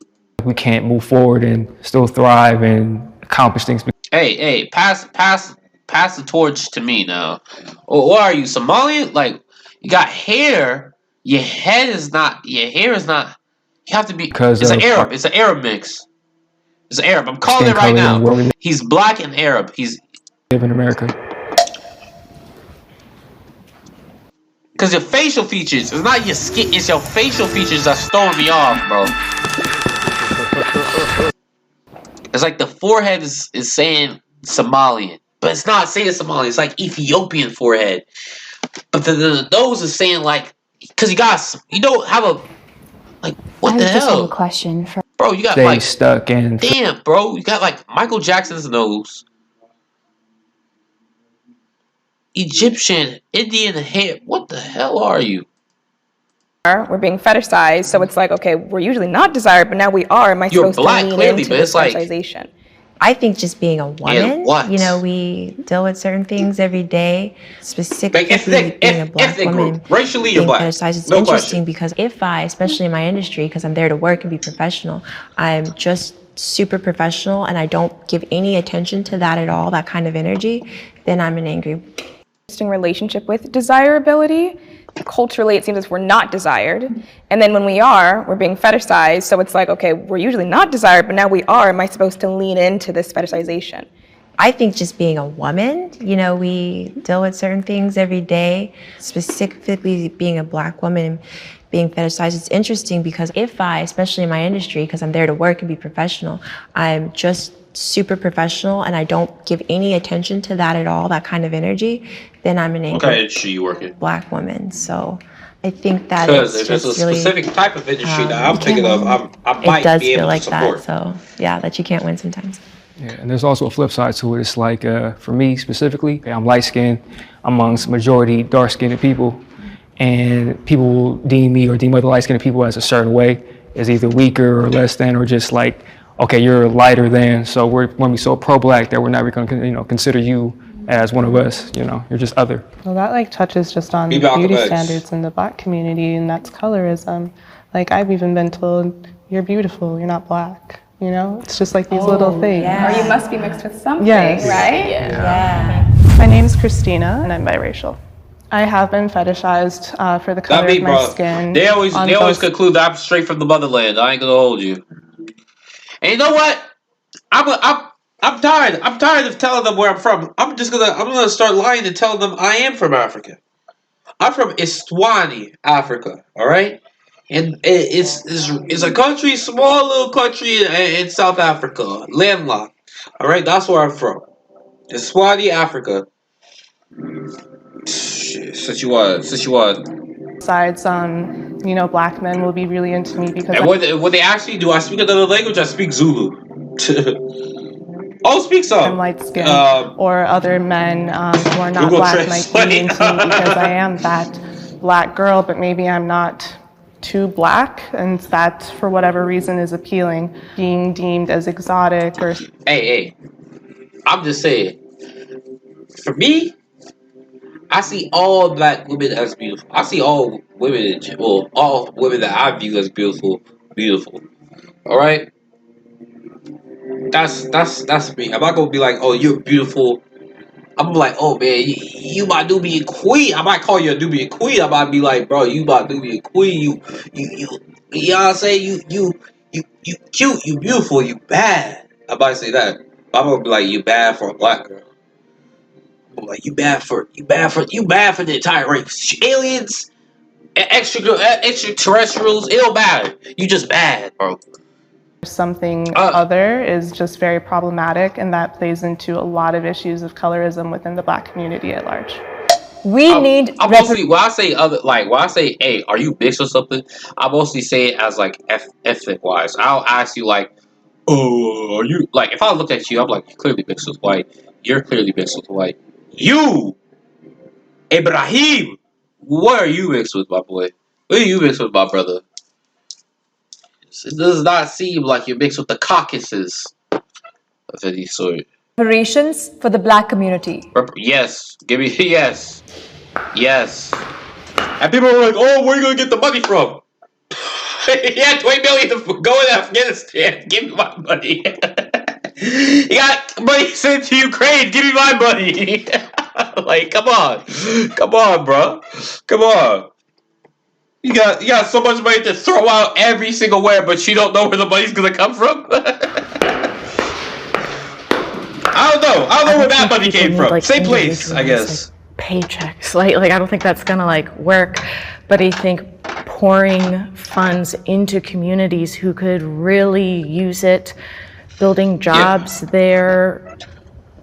We can't move forward and still thrive and accomplish things. Hey, pass the torch to me now. What are you, Somalian? Like, you got hair. Your head is not. Your hair is not. You have to be. Because It's an of Arab. It's an Arab mix. It's an Arab. I'm calling skin it right color now. and where we He's black and Arab. He's live in America. because your facial features. It's not your skin. It's your facial features that's throwing me off, bro. It's like the forehead is saying Somalian, but it's not saying Somalian. It's like Ethiopian forehead. But the nose is saying like, because you don't have a like what the I just have hell, a question for bro? You got Stay like stuck in. damn, bro. You got like Michael Jackson's nose, Egyptian, Indian hair. What the hell are you? We're being fetishized, so it's like, okay, we're usually not desired, but now we are. Am I You're supposed black, to lean clearly, into but this it's like- fetishization? I think just being a woman, what? you know, we deal with certain things every day. Specifically being a black ethnic woman, group. Racially, you're being black. fetishized. It's No interesting question. because if I, especially in my industry, because I'm there to work and be professional, I'm just super professional and I don't give any attention to that at all, that kind of energy, then I'm an angry. Interesting relationship with desirability. Culturally, it seems as we're not desired. And then when we are, we're being fetishized. So it's like, okay, we're usually not desired, but now we are. Am I supposed to lean into this fetishization? I think just being a woman, you know, we deal with certain things every day. Specifically being a black woman, being fetishized, it's interesting because if I, especially in my industry, because I'm there to work and be professional, I'm just super professional and I don't give any attention to that at all, that kind of energy, then I'm an angry What kind of industry you work in? black woman. So I think that Because it's if it's a just really, specific type of industry that I'm you thinking can't of, win. I might It does be feel able like to support. that. So yeah, that you can't win sometimes. Yeah, and there's also a flip side to it. It's like, for me specifically, I'm light-skinned amongst majority dark-skinned people, and people will deem me or deem other light-skinned people as a certain way, as either weaker or less than, or just like, okay, you're lighter than, so we're going to be so pro-black that we're not going to, consider you as one of us. You're just other. Well, that like touches just on Be Malcolm beauty X. standards in the black community, and that's colorism. Like I've even been told, you're beautiful, you're not black. It's just like these little things. Or you must be mixed with something, Yes. right? Yeah. My name's Christina, and I'm biracial. I have been fetishized for the color Not me, of my bro. skin. They always on both- conclude that I'm straight from the motherland. I ain't gonna hold you. And you know what? I'm tired. I'm tired of telling them where I'm from. I'm gonna start lying and telling them I am from Africa. I'm from Eswatini, Africa. All right, and it's a country, small little country in South Africa, landlocked. All right, that's where I'm from. Eswatini, Africa. Shit, since you was. Besides, black men will be really into me because And what they actually do, I speak another language. I speak Zulu. Oh, speak some. I'm light skinned, or other men who are not Google black might Translate. be into me because I am that black girl, but maybe I'm not too black, and that for whatever reason is appealing, being deemed as exotic or. Hey, I'm just saying. For me, I see all black women as beautiful. I see all women, all women that I view as beautiful. All right. That's me. I'm not gonna be like, oh, you're beautiful. I'm like, oh man, you my Nubian queen. I might call you a Nubian queen. I might be like, bro, you my Nubian queen. You know what I'm saying? You cute. You beautiful. You bad. I might say that. I'm gonna be like, you bad for a black girl. I'm like, you bad for the entire race. Aliens, extraterrestrials. It don't matter. You just bad, bro. Something other is just very problematic, and that plays into a lot of issues of colorism within the black community at large. We need. I mostly when I say other, like when I say, "Hey, are you mixed or something?" I mostly say it as like ethnic wise. I'll ask you like, "Oh, are you like?" If I look at you, I'm like, "You're clearly mixed with white. You're clearly mixed with white. You, Ibrahim, what are you mixed with, my boy? What are you mixed with, my brother?" It does not seem like you're mixed with the Caucasus of any sort. Reparations for the black community. Yes, give me yes. And people are like, "Oh, where are you gonna get the money from?" Yeah, $20 million to go in Afghanistan. Give me my money. You got money sent to Ukraine. Give me my money. Like, come on, bro. Come on. You got so much money to throw out every single where, but you don't know where the money's gonna come from. I don't know where that money came from. Like, same place, I guess. Like, paychecks, like I don't think that's gonna like work. But I think pouring funds into communities who could really use it, building jobs there,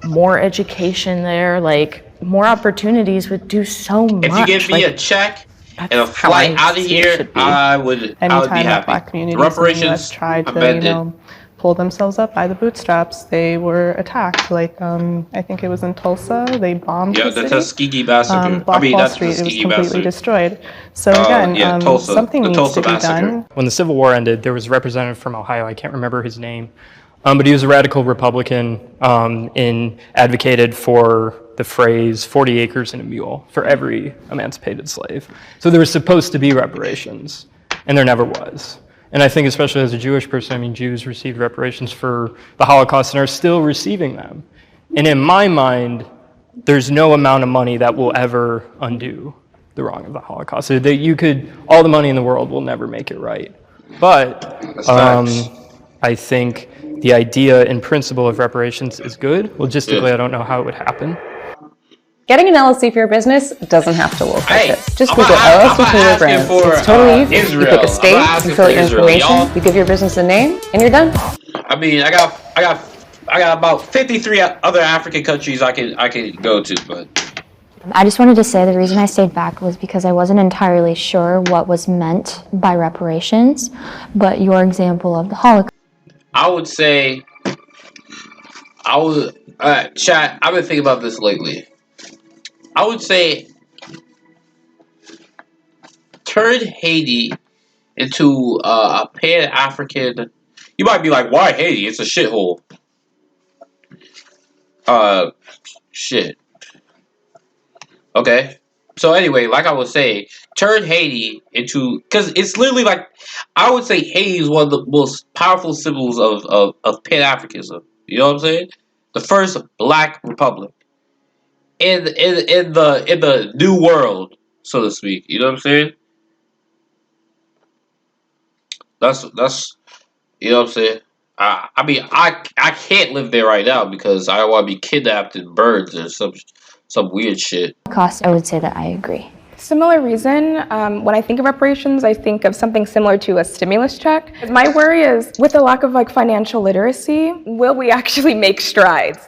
more education there, like more opportunities would do so much. If you give me a check and a flight out of here, I would be happy. Black communities reparations in the US tried to, pull themselves up by the bootstraps, they were attacked. Like, I think it was in Tulsa, they bombed the city. The Tuskegee Massacre. Black Wall Street, it was completely destroyed. So again, something needs to be done. When the Civil War ended, there was a representative from Ohio, I can't remember his name, but he was a radical Republican and advocated for the phrase 40 acres and a mule for every emancipated slave. So there was supposed to be reparations, and there never was. And I think, especially as a Jewish person, I mean, Jews received reparations for the Holocaust and are still receiving them. And in my mind, there's no amount of money that will ever undo the wrong of the Holocaust. So that all the money in the world will never make it right. But I think the idea and principle of reparations is good. Logistically, I don't know how it would happen. Getting an LLC for your business doesn't have to look like this. Just Google LLC for your brand. It's totally easy. Israel. You pick a state, you fill out your information, you give your business a name, and you're done. I mean, I got about 53 other African countries I could go to, but I just wanted to say the reason I stayed back was because I wasn't entirely sure what was meant by reparations, but your example of the Holocaust. I would say, chat, I've been thinking about this lately. I would say turn Haiti into a Pan-African. You might be like, why Haiti? It's a shithole. Shit. Okay. So anyway, like I was saying, turn Haiti into, because it's literally like, I would say Haiti is one of the most powerful symbols of Pan-Africanism. You know what I'm saying? The first Black Republic in the New World, so to speak. You know what I'm saying? That's you know what I'm saying? I mean, I can't live there right now because I don't want to be kidnapped and burned or some weird shit. Cost, I would say that I agree. Similar reason, when I think of reparations, I think of something similar to a stimulus check. My worry is, with the lack of financial literacy, will we actually make strides?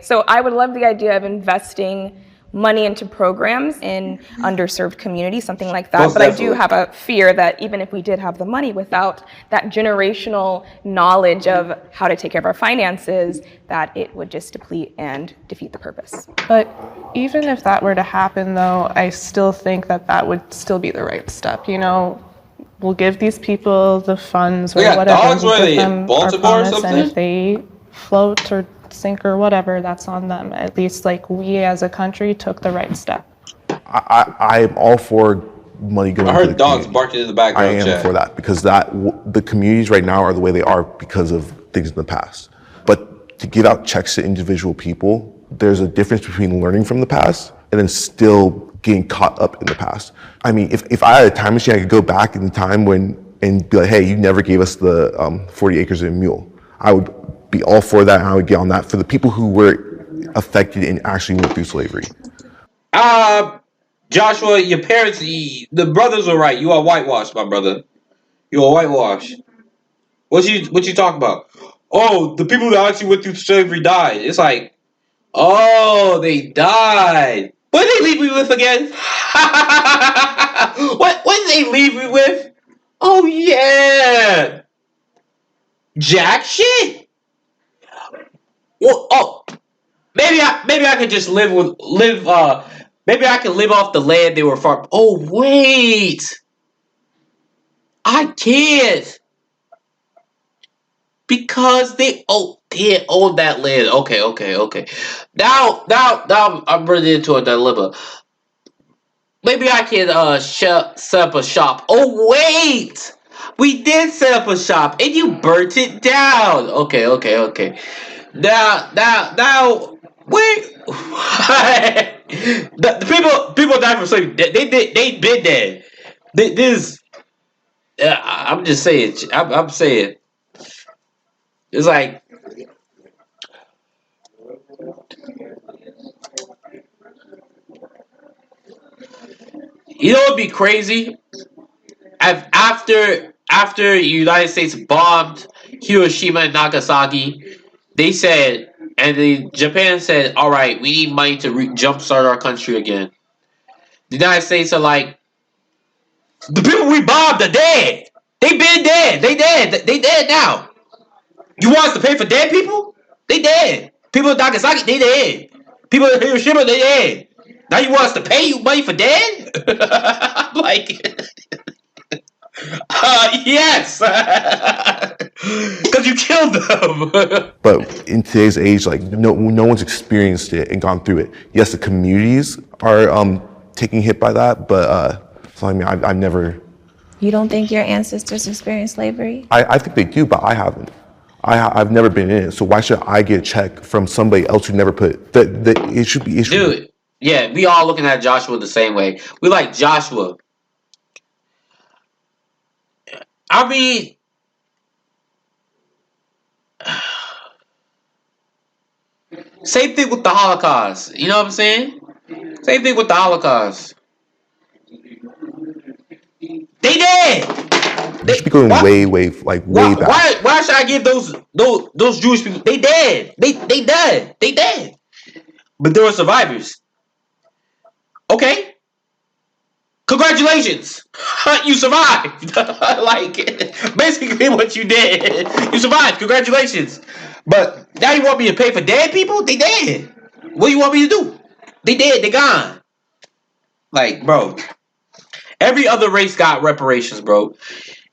So I would love the idea of investing money into programs in underserved communities, something like that. Most but definitely. I do have a fear that even if we did have the money, without that generational knowledge of how to take care of our finances, that it would just deplete and defeat the purpose. But even if that were to happen, though, I still think that would still be the right step. We'll give these people the funds or whatever. Dogs, we'll were give they them in Baltimore or something? And if they float or sink or whatever, that's on them. At least we as a country took the right step. I'm all for money going. I heard dogs barking in the background. I am for that because the communities right now are the way they are because of things in the past. But to give out checks to individual people, there's a difference between learning from the past and then still getting caught up in the past. I mean, if I had a time machine, I could go back in the time and be like, hey, you never gave us the 40 acres and a mule. I would be all for that, and I would get on that for the people who were affected and actually went through slavery. Joshua, your parents, the brothers were right. You are whitewashed, my brother. You are whitewashed. What you talking about? Oh, the people that actually went through slavery died. It's like, oh, they died. What did they leave me with again? What did they leave me with? Oh yeah, jack shit. Well, oh, maybe I could just maybe I could live off the land they were farming. Oh wait, I can't because they own that land. Okay. Now I'm running into a dilemma. Maybe I can set up a shop. Oh wait, we did set up a shop and you burnt it down. Okay. Now, wait. the people died from slavery. They been dead. This. I'm just saying. I'm saying. It's like. You know, it'd be crazy. After the United States bombed Hiroshima and Nagasaki, they said, and Japan said, "All right, we need money to jumpstart our country again." The United States are like, "The people we bombed are dead. They been dead. They dead. They dead now. You want us to pay for dead people? They dead. People in Nagasaki, they dead. People in Hiroshima, they dead. Now you want us to pay you money for dead?" I'm like. Yes, because you killed them. But in today's age, like no one's experienced it and gone through it. Yes, the communities are taking hit by that, but so I mean, I've never. You don't think your ancestors experienced slavery? I think they do, but I haven't. I've never been in it, so why should I get a check from somebody else who never put that? It should be issued. Dude, yeah, we all looking at Joshua the same way. We like Joshua. I mean, same thing with the Holocaust. You know what I'm saying? Same thing with the Holocaust. They dead. They should be going way back. Why should I give those Jewish people? They dead. They dead. They dead. But there were survivors. Okay. Congratulations, you survived. Like basically what you did. You survived. Congratulations. But now you want me to pay for dead people? They dead. What do you want me to do? They dead. They gone. Like, bro. Every other race got reparations, bro.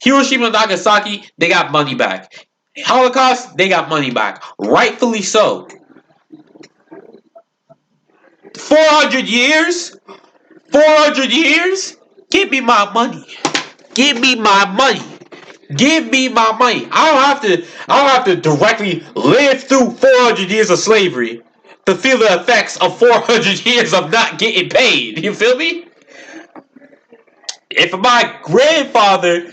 Hiroshima and Nagasaki, they got money back. Holocaust, they got money back. Rightfully so. 400 years? 400 years? Give me my money. Give me my money. Give me my money. I don't have to directly live through 400 years of slavery to feel the effects of 400 years of not getting paid. You feel me? If my grandfather,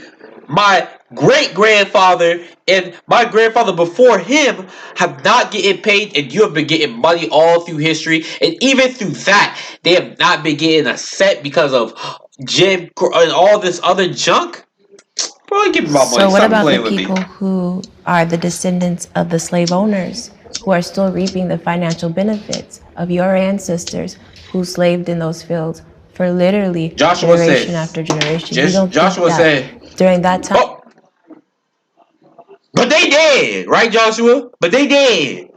my great-grandfather, and my grandfather before him have not getting paid, and you have been getting money all through history, and even through that, they have not been getting a cent because of Jim and all this other junk, bro, give me my money. So what about the people who are the descendants of the slave owners who are still reaping the financial benefits of your ancestors who slaved in those fields for literally generation after generation? You don't Joshua think that during that time? But they did, right, Joshua? But they did.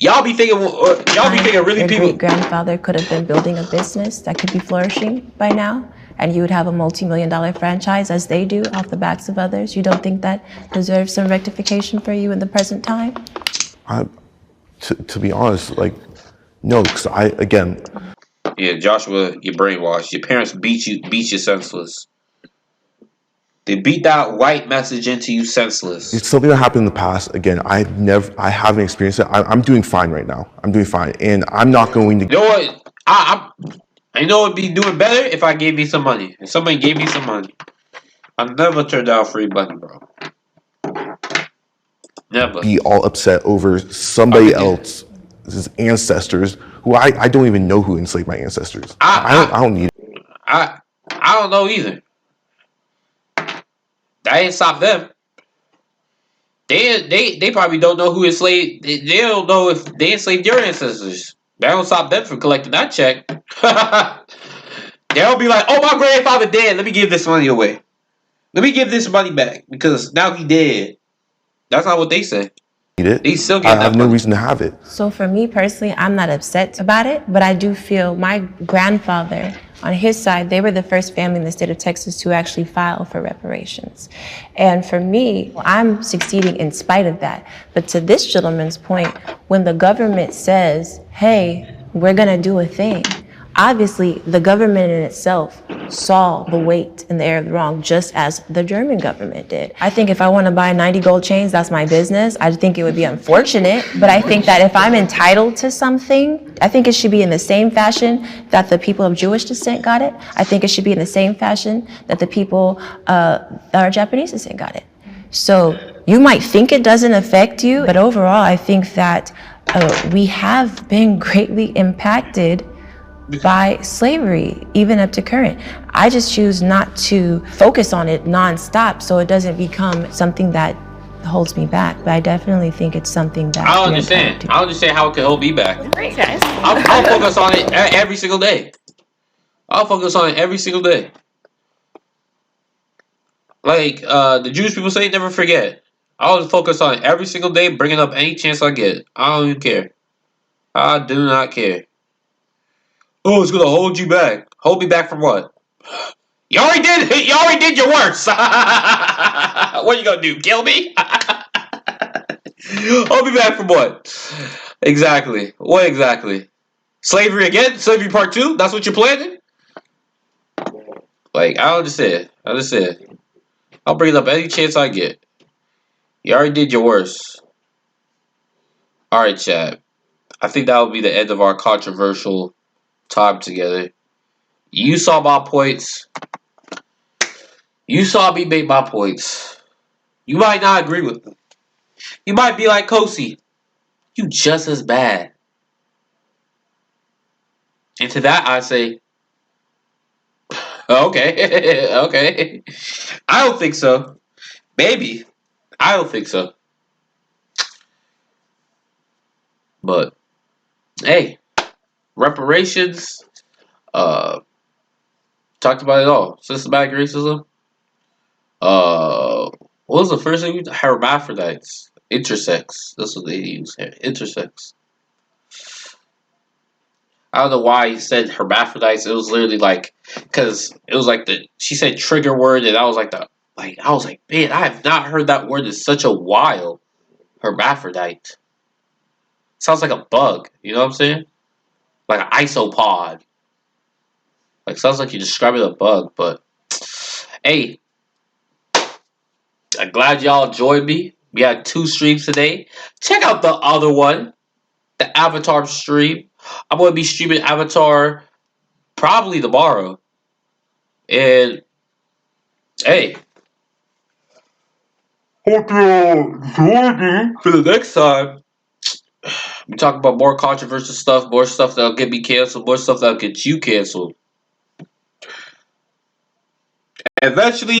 Y'all be thinking really your people. Your great-grandfather could have been building a business that could be flourishing by now, and you would have a multi-million-dollar franchise as they do off the backs of others. You don't think that deserves some rectification for you in the present time? To be honest, like, no, because again. Yeah, Joshua, you're brainwashed. Your parents beat you senseless. They beat that white message into you senseless. It's something that happened in the past. Again, I haven't experienced it. I'm doing fine right now. I'm doing fine, and I'm not going to. You know what? I know it'd be doing better if I gave me some money. If somebody gave me some money, I'd never turn down free money, bro. Never. Be all upset over somebody else's ancestors who I don't even know who enslaved my ancestors. I don't need it. I don't know either. That ain't stop them. They probably don't know who enslaved. They don't know if they enslaved your ancestors. That don't stop them from collecting that check. They'll be like, "Oh, my grandfather dead. Let me give this money away. Let me give this money back because now he dead." That's not what they say. They still get I have no reason to have it. So for me personally, I'm not upset about it, but I do feel my grandfather, on his side, they were the first family in the state of Texas to actually file for reparations. And for me, I'm succeeding in spite of that. But to this gentleman's point, when the government says, hey, we're gonna do a thing, Obviously, the government in itself saw the weight and the air of the wrong, just as the German government did. I think if I want to buy 90 gold chains, that's my business. I think it would be unfortunate, but I think that if I'm entitled to something, I think it should be in the same fashion that the people of Jewish descent got it. I think it should be in the same fashion that the people that are Japanese descent got it. So you might think it doesn't affect you, but overall, I think that we have been greatly impacted by slavery, even up to current. I just choose not to focus on it nonstop so it doesn't become something that holds me back. But I definitely think it's something that I understand. I understand how it can hold me back. Great, guys. I'll focus on it every single day. I'll focus on it every single day. Like the Jewish people say, never forget. I'll focus on it every single day, bringing up any chance I get. I don't even care. I do not care. Oh, it's gonna hold you back. Hold me back from what? You already did. You already did your worst. What are you gonna do? Kill me? Hold me back from what? Exactly. What exactly? Slavery again? Slavery part 2? That's what you're planning? Like, I understand. I understand. I'll bring it up any chance I get. You already did your worst. Alright, chat. I think that will be the end of our controversial time together. You saw my points. You saw me make my points. You might not agree with them. You might be like Kosi. You just as bad. And to that I say, okay, okay. I don't think so. Maybe. I don't think so. But, hey, reparations, talked about it all. Systematic racism. What was the first thing? Hermaphrodites. Intersex. That's what they use. Intersex. I don't know why he said hermaphrodites. It was literally like, because it was like she said trigger word, and I was like, man, I have not heard that word in such a while. Hermaphrodite. Sounds like a bug. You know what I'm saying? Like an isopod. Like, sounds like you're describing a bug, but hey, I'm glad y'all joined me. We had 2 streams today. Check out the other one, the Avatar stream. I'm going to be streaming Avatar probably tomorrow. And, hey, hope y'all join me for the next time. We talk about more controversial stuff, more stuff that'll get me canceled, more stuff that'll get you canceled. Eventually,